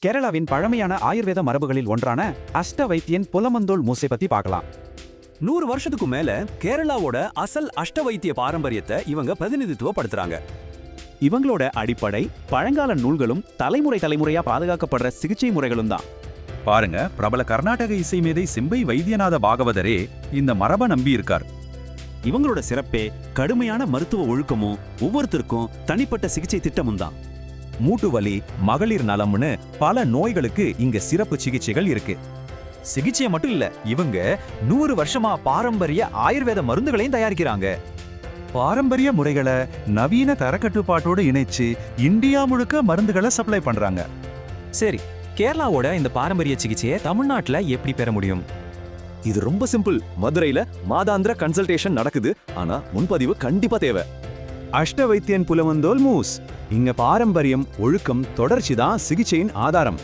கேரளாவின் பழமையான ஆயுர்வேத மரபுகளில் ஒன்றான அஷ்டவைத்தியன் புலமந்தோல் மூசை பத்தி பார்க்கலாம். 100 வருஷத்துக்கு மேல கேரளாவோட அசல் அஷ்ட வைத்திய பாரம்பரியத்தை இவங்க பிரதிநிதித்துவப்படுத்துறாங்க. இவங்களோட அடிப்படை பழங்கால நூல்களும் தலைமுறை தலைமுறையா பாதுகாக்கப்படுற சிகிச்சை முறைகளும் தான். பாருங்க, பிரபல கர்நாடக இசை மேதை சிம்பை வைத்தியநாத பாகவதரே இந்த மரபை நம்பி இருக்கார். இவங்களோட சிறப்பே கடுமையான மருத்துவ ஒழுக்கமும் ஒவ்வொருத்தருக்கும் தனிப்பட்ட சிகிச்சை திட்டமும் தான். மூட்டு வலி, மகளிர் நலம்னு பல நோய்களுக்கு இங்க சிறப்பு சிகிச்சைகள் இருக்கு. சிகிச்சை மட்டும் இல்ல, இவங்க 100 வருஷமா பாரம்பரிய ஆயுர்வேத மருந்துகளையும் தயாரிக்கிறாங்க. பாரம்பரிய முறைகளை நவீன தரக்கட்டுப்பாட்டோடு இணைச்சு இந்தியா முழுக்க மருந்துகளை சப்ளை பண்றாங்க. சரி, கேரளாவோட இந்த பாரம்பரிய சிகிச்சையை தமிழ்நாட்டுல எப்படி பெற முடியும்? இது ரொம்ப சிம்பிள். மதுரையில மாதாந்திர கன்சல்டேஷன் நடக்குது. ஆனா முன்பதிவு கண்டிப்பா தேவை. அஷ்டவைத்தியன் புலமந்தோல் மூஸ். இங்க பாரம்பரியம், ஒழுக்கம், தொடர்ச்சி தான் சிகிச்சையின் ஆதாரம்.